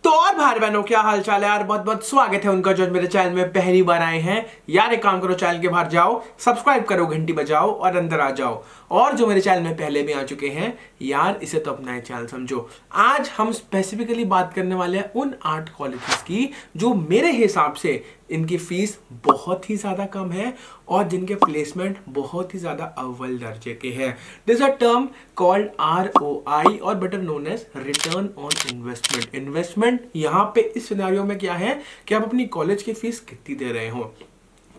तो और भाई बहनों क्या हाल चाल है यार। बहुत बहुत स्वागत है उनका जो मेरे चैनल में पहली बार आए हैं यार। एक काम करो, चैनल के बाहर जाओ, सब्सक्राइब करो, घंटी बजाओ और अंदर आ जाओ। और जो मेरे चैनल में पहले भी आ चुके हैं यार, इसे तो अपना चैनल समझो। आज हम स्पेसिफिकली बात करने वाले हैं उन आर्ट कॉलेजेस की जो मेरे हिसाब से इनकी फीस बहुत ही ज्यादा कम है और जिनके प्लेसमेंट बहुत ही ज्यादा अव्वल दर्जे के हैं। This a term called ROI और better known as return on investment. Investment यहाँ पे इस सिनेरियो में क्या है कि आप अपनी कॉलेज की फीस कितनी दे रहे हो।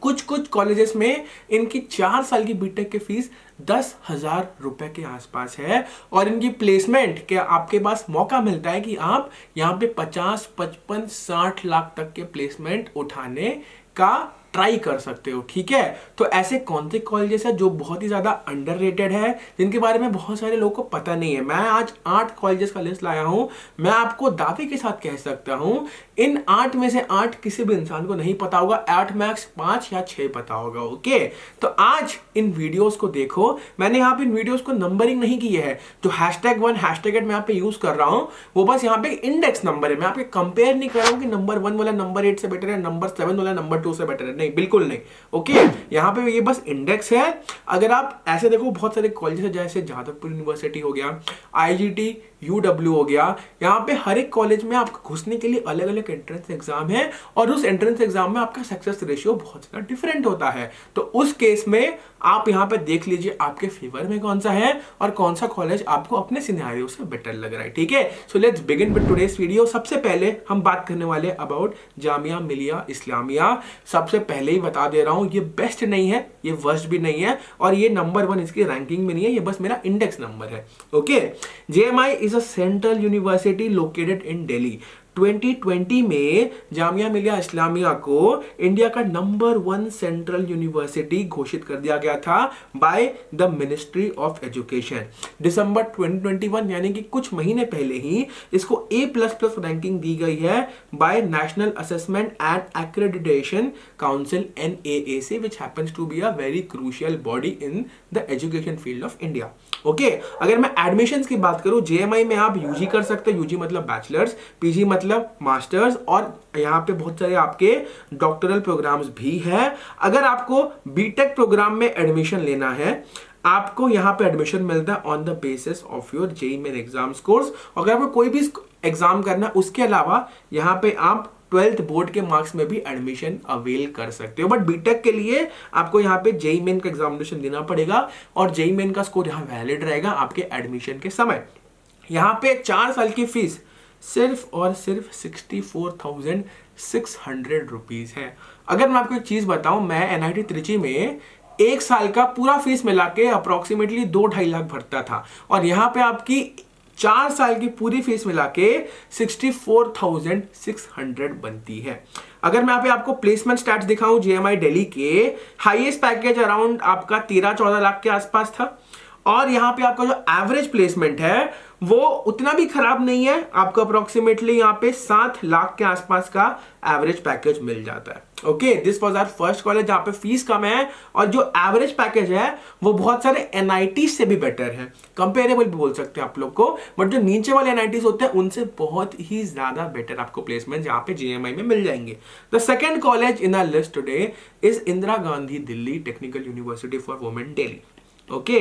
कुछ कुछ कॉलेजेस में इनकी 4 साल की बीटेक की फीस 10,000 रुपए के आसपास है और इनकी प्लेसमेंट के आपके पास मौका मिलता है कि आप यहाँ पे 50, 55, 60 लाख तक के प्लेसमेंट उठाने का ट्राई कर सकते हो। ठीक है, तो ऐसे कौन से कॉलेजेस है जो बहुत ही ज्यादा अंडररेटेड है, जिनके बारे में बहुत सारे लोगों को पता नहीं है। मैं आज 8 कॉलेजेस का लिस्ट लाया हूं। मैं आपको दावे के साथ कह सकता हूं इन 8 में से 8 किसी भी इंसान को नहीं पता होगा, 8 मैक्स 5 या 6 पता होगा। ओके, तो आज इन वीडियोस को देखो। मैंने यहाँ पे इन वीडियोस को नंबरिंग नहीं की है। जो #1 #8 मैं यहाँ पे यूज कर रहा हूँ वो बस यहाँ पे इंडेक्स नंबर है। मैं आपके कंपेयर नहीं कर रहा हूँ कि नंबर 1 वाला नंबर 8 से बेटर है, नंबर 7 वाला नंबर 2 से बेटर है, नहीं, बिल्कुल नहीं। ओके, यहाँ पे ये बस इंडेक्स है। अगर आप ऐसे देखो, बहुत सारे कॉलेजेस है जैसे जादवपुर यूनिवर्सिटी हो गया, IGT UW हो गया। यहाँ पे हर एक कॉलेज में आपको घुसने के लिए अलग अलग एंट्रेंस एग्जाम है और उस एंट्रेंस एग्जाम में आपका सक्सेस रेशियो बहुत ज्यादा डिफरेंट होता है। तो उस केस में आप यहाँ पे देख लीजिए आपके फेवर में कौन सा है और कौन सा कॉलेज आपको अपने सिनेरियो से बेटर लग रहा है। ठीक है, so let's begin with today's video. सबसे पहले हम बात करने वाले अबाउट जामिया मिलिया इस्लामिया। सबसे पहले ही बता दे रहा हूं, ये बेस्ट नहीं है, ये वर्स्ट भी नहीं है और ये नंबर 1 इसकी रैंकिंग में नहीं है, ये बस मेरा इंडेक्स नंबर है। Okay, JMI is a central university located in Delhi. 2020 में जामिया मिलिया इस्लामिया को इंडिया का नंबर 1 सेंट्रल यूनिवर्सिटी घोषित कर दिया गया था by the ministry of education. दिसंबर 2021 यानी कि कुछ महीने पहले ही इसको A++ रैंकिंग दी गई है by National Assessment and Accreditation Council NAAC, which happens to be a very crucial body in the education field of India. Okay, अगर मैं एडमिशंस की बात करूं, JMI में आप UG कर सकते हो, UG मतलब बैचलर्स, PG मतलब मास्टर्स और यहाँ पे बहुत सारे आपके डॉक्टरल प्रोग्राम्स भी हैं। अगर आपको बीटेक प्रोग्राम में एडमिशन लेना है, आपको यहाँ पे एडमिशन मिलता है on the basis of your JEE main exam scores. अगर आपको कोई भी एग्जाम करना है उसके अलावा यहाँ पे आप 12th बोर्ड के मार्क्स में भी एडमिशन अवेल कर सकते हो। बट बीटेक के लिए आपको यहाँ पे JEE मेन का एग्जामिनेशन देना पड़ेगा और JEE मेन का स्कोर यहाँ वैलिड रहेगा आपके एडमिशन के समय। यहाँ पे 4 साल की फीस सिर्फ और सिर्फ 64,600 रुपीज है। अगर मैं आपको एक चीज बताऊं, मैं NIT त्रिची में 1 साल का पूरा फीस मिला के अप्रोक्सीमेटली 2-2.5 लाख भरता था और यहाँ पे आपकी 4 साल की पूरी फीस मिला के 64,600 बनती है। अगर मैं यहाँ पे आपको प्लेसमेंट स्टैट्स दिखाऊं JMI दिल्ली के, हाईएस्ट पैकेज अराउंड आपका 13-14 लाख के आसपास था और यहाँ पे आपका जो एवरेज प्लेसमेंट है वो उतना भी खराब नहीं है, आपको अप्रोक्सीमेटली यहाँ पे 7 लाख के आसपास का एवरेज पैकेज मिल जाता है। Okay, this was our first college जहाँ पे फीस कम है और जो एवरेज पैकेज है वो बहुत सारे NIT से भी बेटर है, कंपेरेबल भी बोल सकते हैं आप लोग को। बट जो नीचे वाले NITs होते हैं उनसे बहुत ही ज्यादा बेटर आपको प्लेसमेंट यहाँ पे JMI में मिल जाएंगे। The second college in our list today is Indira Gandhi Delhi Technical University for Women Delhi. Okay,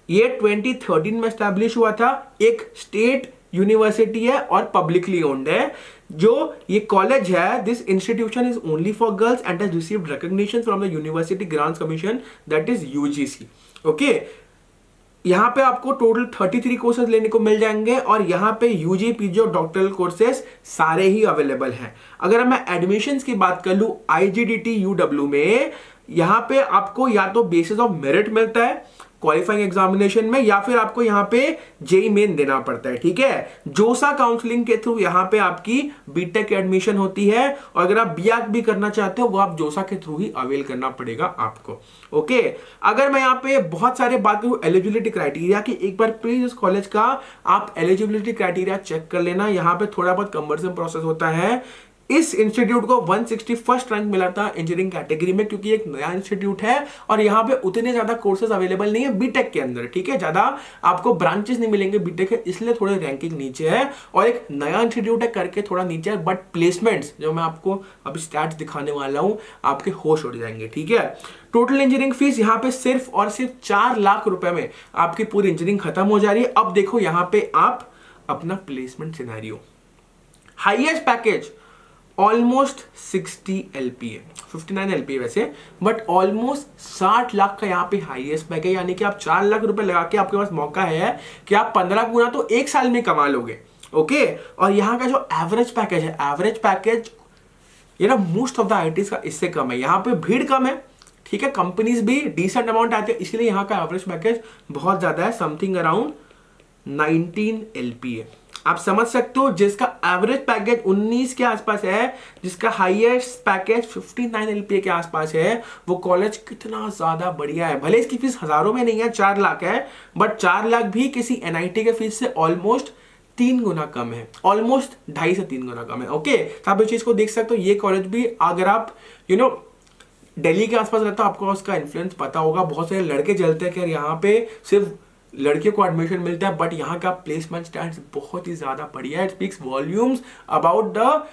ये 2013 में स्टैब्लिश हुआ था, एक स्टेट यूनिवर्सिटी है और पब्लिकली ओन्ड है। जो ये कॉलेज है, this institution is only for girls and has received recognition from the university grants commission, that is UGC। Okay, यहाँ पे आपको टोटल 33 कोर्सेज लेने को मिल जाएंगे और यहाँ पे UG PG और डॉक्टरल कोर्सेज सारे ही अवेलेबल हैं। अगर मैं एडमिशंस की बात कर लूं, IGDT UW में यहाँ पे आपको या तो बेसिस ऑफ मेरिट मिलता है क्वालिफाइंग एग्जामिनेशन में या फिर आपको यहाँ पे JEE मेन देना पड़ता है। ठीक है, जोसा काउंसलिंग के थ्रू यहाँ पे आपकी बीटेक एडमिशन होती है और अगर आप BArch भी करना चाहते हो वो आप जोसा के थ्रू ही अवेल करना पड़ेगा आपको। ओके, अगर मैं यहाँ पे बहुत सारे बात करूँ एलिजिबिलिटी क्राइटेरिया की, एक बार प्लीज इस कॉलेज का आप एलिजिबिलिटी क्राइटेरिया चेक कर लेना। यहाँ पे थोड़ा बहुत कम्बरसम प्रोसेस होता है। इस इंस्टीट्यूट को 161st रैंक मिला था इंजीनियरिंग कैटेगरी में, क्योंकि एक नया इंस्टीट्यूट है और यहाँ पे उतने ज्यादा कोर्सेज अवेलेबल नहीं है बीटेक के अंदर, ठीक है, ज्यादा आपको ब्रांचेस नहीं मिलेंगे बीटेक के, इसलिए थोड़े रैंकिंग नीचे है और एक नया इंस्टीट्यूट है करके थोड़ा नीचे है, बट प्लेसमेंट्स जो मैं आपको अभी स्टैट्स दिखाने वाला हूं आपके होश उड़ जाएंगे, ठीक है। टोटल इंजीनियरिंग फीस यहाँ पे सिर्फ और सिर्फ 4 लाख रुपए में आपकी पूरी इंजीनियरिंग खत्म हो जा रही है। अब देखो यहाँ पे आप अपना placement scenario, highest package almost 60 LPA, 59 LPA वैसे, बट ऑलमोस्ट 60 लाख का यहाँ पे हाईएस्ट पैकेज, यानी कि आप 4 लाख रुपए लगा के आपके पास मौका है कि आप 15 गुना तो एक साल में कमा लोगे, ओके। और यहाँ का जो एवरेज पैकेज है, एवरेज पैकेज ये ना मोस्ट ऑफ द IITs का इससे कम है, यहाँ पे भीड़ कम है, ठीक है, कंपनीज भी डिसेंट अमाउंट आते हैं, इसलिए यहाँ का एवरेज पैकेज बहुत ज्यादा है, समथिंग अराउंड 19 LPA। आप समझ सकते हो जिसका एवरेज पैकेज 19 के आसपास है, जिसका हाईएस्ट पैकेज 59 LPA के आसपास है, वो कॉलेज कितना ज्यादा बढ़िया है। भले इसकी फीस हजारों में नहीं है, 4 लाख है, बट 4 लाख भी किसी NIT के फीस से ऑलमोस्ट 3 गुना कम है, ऑलमोस्ट 2.5 से 3 गुना कम है, ओके। तो आप इस चीज को देख सकते हो। ये कॉलेज भी अगर आप दिल्ली के आसपास रहता हो, आपको उसका इन्फ्लुएंस पता होगा। बहुत सारे लड़के चलते हैं कि यहाँ पे सिर्फ लड़कियों को एडमिशन मिलता है, बट यहाँ का प्लेसमेंट स्टैट्स बहुत ही ज्यादा बढ़िया है। It speaks volumes about the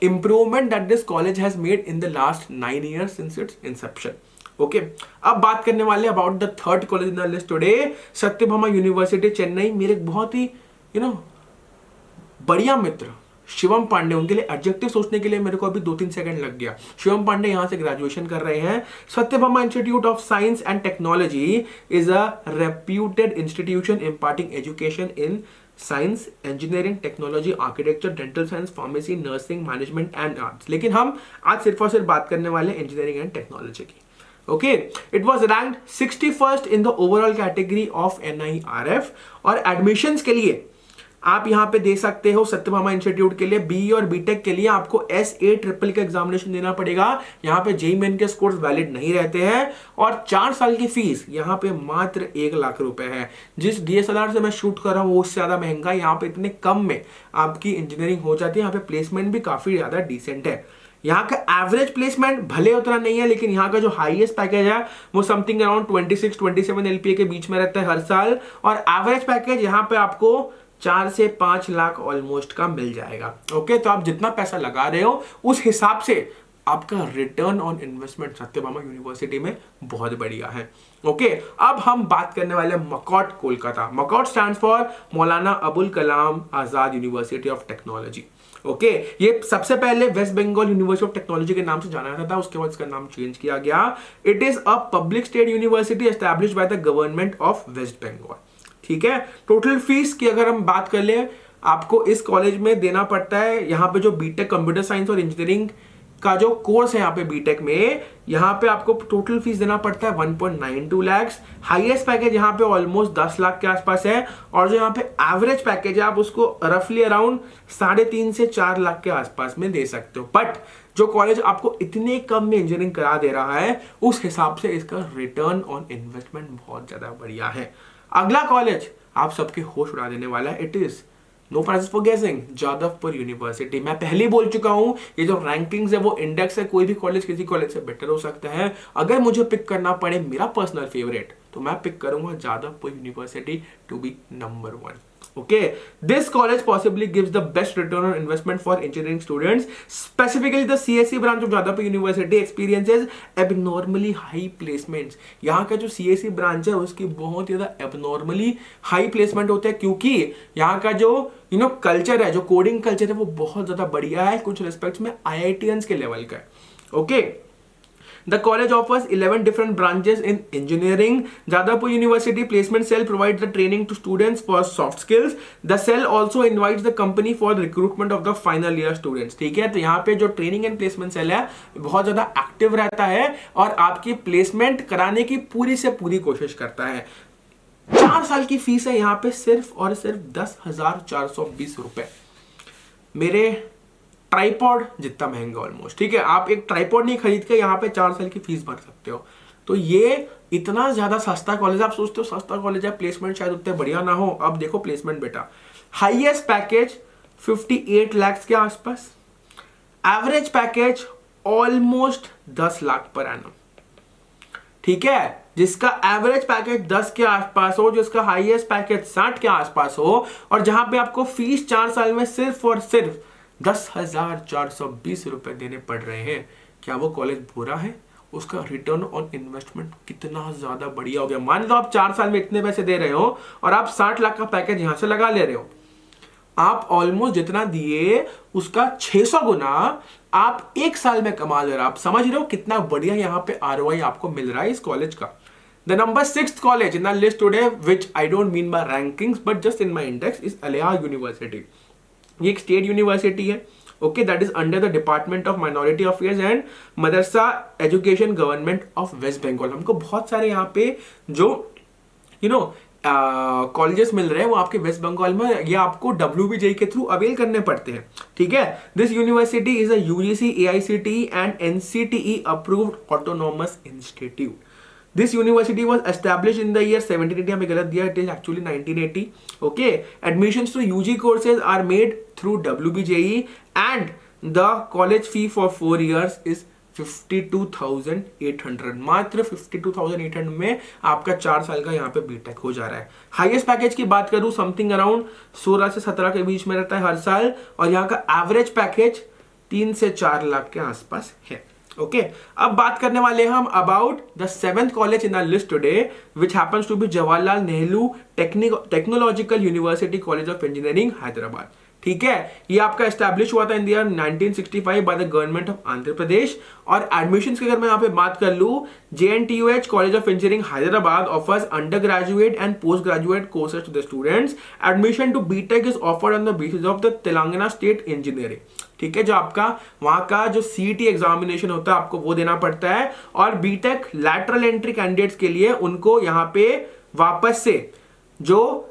improvement that this college has made in the last 9 years since its inception, okay. अब बात करने वाले about the third college in the list today, Satyabhama university Chennai. मेरे बहुत ही बढ़िया मित्र शिवम पांडे, उनके लिए एडजेक्टिव सोचने के लिए मेरे को अभी 2-3 सेकंड लग गया। शिवम पांडे यहाँ से ग्रेजुएशन कर रहे हैं। Satyabhama institute of science and technology is a reputed institution imparting education in science, engineering, technology, architecture, dental science, pharmacy, nursing, management and arts. लेकिन हम आज सिर्फ और सिर्फ बात करने वाले इंजीनियरिंग एंड टेक्नोलॉजी की, okay. It was ranked 61st in the overall category of NIRF। और एडमिशंस के लिए आप यहां पे दे सकते हो सत्यभामा इंस्टीट्यूट के लिए BE और BTech के लिए आपको SA ट्रिपल का एग्जामिनेशन देना पड़ेगा। यहां पे JEE मेन के स्कोर्स वैलिड नहीं रहते हैं और 4 साल की फीस यहां पे मात्र 1 लाख रुपए है। जिस DSLR से मैं शूट कर रहा हूं वो उससे ज्यादा महंगा, यहाँ पे इतने कम में आपकी इंजीनियरिंग हो जाती है। यहाँ पे प्लेसमेंट भी काफी ज्यादा डिसेंट है। यहाँ का एवरेज प्लेसमेंट भले उतना नहीं है, लेकिन यहाँ का जो हाईएस्ट पैकेज है वो समथिंग अराउंड 26-27 LPA के बीच में रहता है हर साल। और एवरेज पैकेज यहाँ पे आपको 4 से 5 लाख ऑलमोस्ट का मिल जाएगा, ओके। तो आप जितना पैसा लगा रहे हो उस हिसाब से आपका return on investment Satyabhama university में बहुत बढ़िया है, ओके। अब हम बात करने वाले MAKAUT Kolkata. MAKAUT stands for Maulana Abul Kalam Azad University of Technology, okay. ये सबसे पहले West Bengal University of Technology के नाम से जाना जाता था, उसके बाद इसका नाम चेंज किया गया। It is a public state university established by the government of West Bengal, ठीक है। टोटल फीस की अगर हम बात कर ले, आपको इस कॉलेज में देना पड़ता है, यहाँ पे जो बीटेक कंप्यूटर साइंस और इंजीनियरिंग का जो कोर्स है यहाँ पे बीटेक में, यहाँ पे आपको टोटल फीस देना पड़ता है 1.92 लाख। हाईएस्ट पैकेज यहाँ पे ऑलमोस्ट 10 लाख के आसपास है और जो यहाँ पे एवरेज पैकेज है आप उसको रफली अराउंड 3.5 से 4 लाख के आसपास में दे सकते हो। बट जो कॉलेज आपको इतने कम में इंजीनियरिंग करा दे रहा है उस हिसाब से इसका रिटर्न ऑन इन्वेस्टमेंट बहुत ज्यादा बढ़िया है। अगला कॉलेज आप सबके होश उड़ा देने वाला है। It is no prizes for guessing, Jadavpur university. मैं पहले बोल चुका हूं ये जो रैंकिंग्स है वो इंडेक्स है, कोई भी कॉलेज किसी कॉलेज से बेटर हो सकता है। अगर मुझे पिक करना पड़े मेरा पर्सनल फेवरेट तो मैं पिक करूंगा Jadavpur University to be number 1, okay। This college possibly gives the best return on investment for engineering students. Specifically the CSE branch of Jadavpur University experiences abnormally high placements। यहाँ का जो CSE branch है उसकी बहुत ज्यादा abnormally high placement होते हैं, क्योंकि यहाँ का जो कल्चर है, जो कोडिंग कल्चर है वो बहुत ज्यादा बढ़िया है, कुछ रिस्पेक्ट्स में IITians के लेवल का है, okay. The college offers 11 different branches in engineering. Jadavpur University Placement Cell provides the training to students for soft skills. The cell also invites the company for the recruitment of the final year students। ठीक है, तो यहाँ पे जो training and placement cell है बहुत ज्यादा active रहता है और आपकी प्लेसमेंट कराने की पूरी से पूरी कोशिश करता है। 4 साल की फीस है यहाँ पे सिर्फ और सिर्फ 10,420 रुपए। मेरे ट्राइपॉड जितना महंगा ऑलमोस्ट, ठीक है। आप एक ट्राइपॉड नहीं खरीद के यहाँ पे 4 साल की फीस भर सकते हो। तो ये इतना ज्यादा सस्ता कॉलेज, आप सोचते हो सस्ता कॉलेज है, प्लेसमेंट शायद उतने बढ़िया ना हो। अब देखो प्लेसमेंट बेटा, हाईएस्ट पैकेज 58 लाख के आसपास, average package almost 10 lakh per annum, ठीक है। जिसका एवरेज पैकेज 10 के आसपास हो, जिसका हाईएस्ट पैकेज 60 के आसपास हो, और जहां पे आपको फीस 4 साल में सिर्फ और सिर्फ 10,420 रुपए देने पड़ रहे हैं, क्या वो कॉलेज बुरा है? उसका रिटर्न ऑन इन्वेस्टमेंट कितना ज्यादा बढ़िया हो गया। मान लो आप 4 साल में इतने पैसे दे रहे हो और आप 60 लाख का पैकेज यहां से लगा ले रहे हो, आप ऑलमोस्ट जितना दिए उसका 600 गुना आप 1 साल में कमा ले रहे हो। आप समझ रहे हो कितना बढ़िया यहाँ पे आरओआई आपको मिल रहा है इस कॉलेज का। The number 6th college in our list today, which I don't mean by rankings but just in my index, is Aliya University. ये एक स्टेट यूनिवर्सिटी है, okay, that is under the department of minority affairs and madrasa education government of West Bengal. हमको बहुत सारे यहाँ पे जो colleges मिल रहे हैं वो आपके वेस्ट बंगाल में, ये आपको WBJ के थ्रू अवेल करने पड़ते हैं, ठीक है। This university is a UGC, AICTE and NCTE approved autonomous institute. This university was established in the year 1780. हमें गलत दिया, it is actually 1980. Okay, admissions to UG courses are made through WBJE and the college fee for 4 years is 52,800। मात्र 52,800 में आपका 4 साल का यहाँ पे बीटेक हो जा रहा है। हाईएस्ट पैकेज की बात करूँ समथिंग अराउंड 16 से 17 के बीच में रहता है हर साल, और यहाँ का एवरेज पैकेज 3 से 4 लाख के आसपास है। ओके, अब बात करने वाले हैं हम about the 7th college in our list today, which happens to be Jawaharlal Nehru technological university college of engineering Hyderabad, ठीक है। ये आपका एस्टैब्लिश हुआ था in the year 1965 by the government of Andhra Pradesh. और एडमिशंस की अगर मैं यहाँ पे बात कर लूँ, JNTUH college of engineering Hyderabad offers undergraduate and postgraduate courses to the students. Admission to BTech is offered on the basis of the Telangana state engineering, ठीक है। जो आपका वहां का जो CET एग्जामिनेशन होता है आपको वो देना पड़ता है, और बीटेक लैटरल एंट्री कैंडिडेट्स के लिए उनको यहाँ पे वापस से जो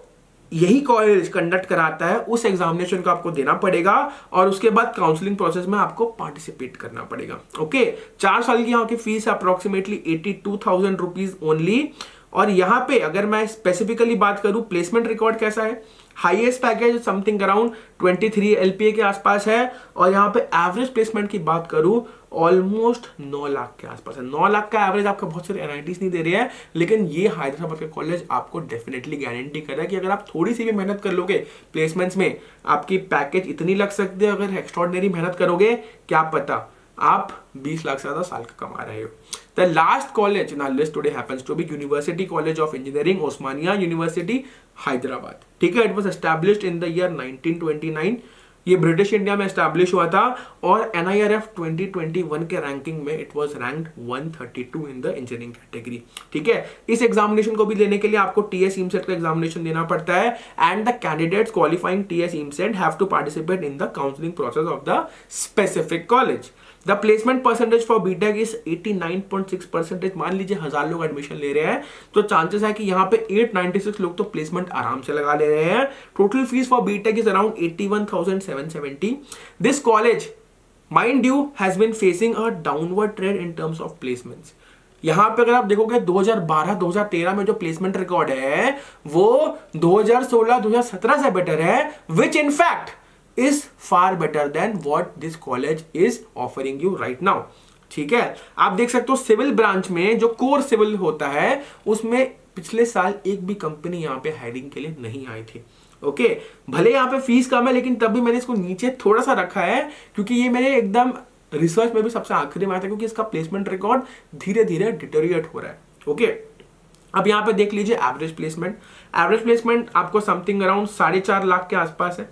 यही कॉलेज कंडक्ट कराता है उस एग्जामिनेशन को आपको देना पड़ेगा, और उसके बाद काउंसलिंग प्रोसेस में आपको पार्टिसिपेट करना पड़ेगा। ओके, 4 साल की यहाँ की फीस है अप्रोक्सीमेटली 82,000 रुपीज ओनली। और यहाँ पे अगर मैं स्पेसिफिकली बात करूं प्लेसमेंट रिकॉर्ड कैसा है, highest package something around 23 LPA के आसपास है, और यहाँ पे एवरेज प्लेसमेंट की बात करूं ऑलमोस्ट 9 लाख के आसपास है। 9 लाख का एवरेज आपका बहुत सारे NITs नहीं दे रहे हैं, लेकिन ये हैदराबाद का कॉलेज आपको डेफिनेटली गारंटी कर रहा है कि अगर आप थोड़ी सी भी मेहनत कर लोगे प्लेसमेंट्स में, आपकी पैकेज इतनी लग सकती है। अगर एक्स्ट्रॉर्डिनरी मेहनत करोगे, क्या पता आप 20 लाख से ज्यादा साल का कमा रहे हो। The last college in our list today happens to be University College of Engineering, Osmania University, Hyderabad, ठीक है। It was established in the year 1929। ये ब्रिटिश इंडिया में एस्टैब्लिश हुआ था, और NIRF 2021 के रैंकिंग में it was ranked 132 in the engineering category, ठीक है। इस एग्जामिनेशन को भी लेने के लिए आपको TS EAMCET का एग्जामिनेशन देना पड़ता है, and the candidates qualifying TS EAMCET have to participate in the counselling process of the specific college. The placement percentage for BTech is 89.6%। मान लीजिए 1000 लोग एडमिशन ले रहे हैं, तो चांसेस है कि यहाँ पे 896 लोग तो प्लेसमेंट आराम से लगा ले रहे हैं। Total fees for BTech is around 81,770। This college mind you has been facing a downward trend in terms of placements. यहां पे अगर आप देखोगे 2012-2013 में जो प्लेसमेंट रिकॉर्ड है वो 2016-2017 से बेटर है, which in fact is far better than what this college is offering you right now, ठीक है। आप देख सकते हो सिविल ब्रांच में जो कोर सिविल होता है उसमें पिछले साल एक भी कंपनी यहाँ पे हायरिंग के लिए नहीं आई थी। ओके, भले यहाँ पे फीस कम है, लेकिन तब भी मैंने इसको नीचे थोड़ा सा रखा है क्योंकि ये मेरे एकदम रिसर्च में भी सबसे आखिरी में आया था, क्योंकि इसका प्लेसमेंट रिकॉर्ड धीरे धीरे डिटोरिएट हो रहा है। ओके, अब यहाँ पे देख लीजिए एवरेज प्लेसमेंट। एवरेज प्लेसमेंट आपको समथिंग अराउंड 4.5 लाख के आसपास है।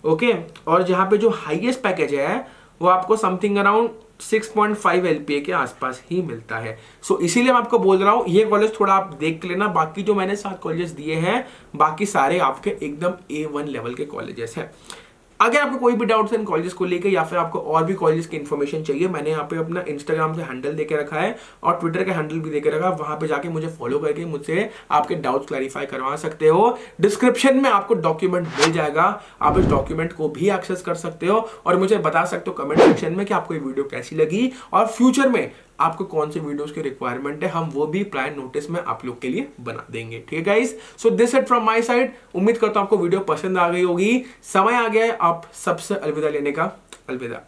ओके, और जहां पे जो हाईएस्ट पैकेज है वो आपको समथिंग अराउंड 6.5 LPA के आसपास ही मिलता है। सो इसीलिए मैं आपको बोल रहा हूं ये कॉलेज थोड़ा आप देख लेना। बाकी जो मैंने 7 कॉलेजेस दिए हैं बाकी सारे आपके एकदम A1 लेवल के कॉलेजेस हैं। अगर आपको कोई भी डाउट्स इन कॉलेजेस को लेकर या फिर आपको और भी कॉलेजेस की इन्फॉर्मेशन चाहिए, मैंने यहाँ पे अपना इंस्टाग्राम से हैंडल देके रखा है और ट्विटर का हैंडल भी देके रखा है। वहां पे जाके मुझे फॉलो करके मुझसे आपके डाउट्स क्लैरिफाई करवा सकते हो। डिस्क्रिप्शन में आपको डॉक्यूमेंट मिल जाएगा, आप इस डॉक्यूमेंट को भी एक्सेस कर सकते हो और मुझे बता सकते हो कमेंट सेक्शन में कि आपको ये वीडियो कैसी लगी और फ्यूचर में आपको कौन से वीडियोस की रिक्वायरमेंट है, हम वो भी प्रायर नोटिस में आप लोग के लिए बना देंगे। ठीक है guys, so this it from my side. उम्मीद करता हूं आपको वीडियो पसंद आ गई होगी। समय आ गया है आप सबसे अलविदा लेने का। अलविदा।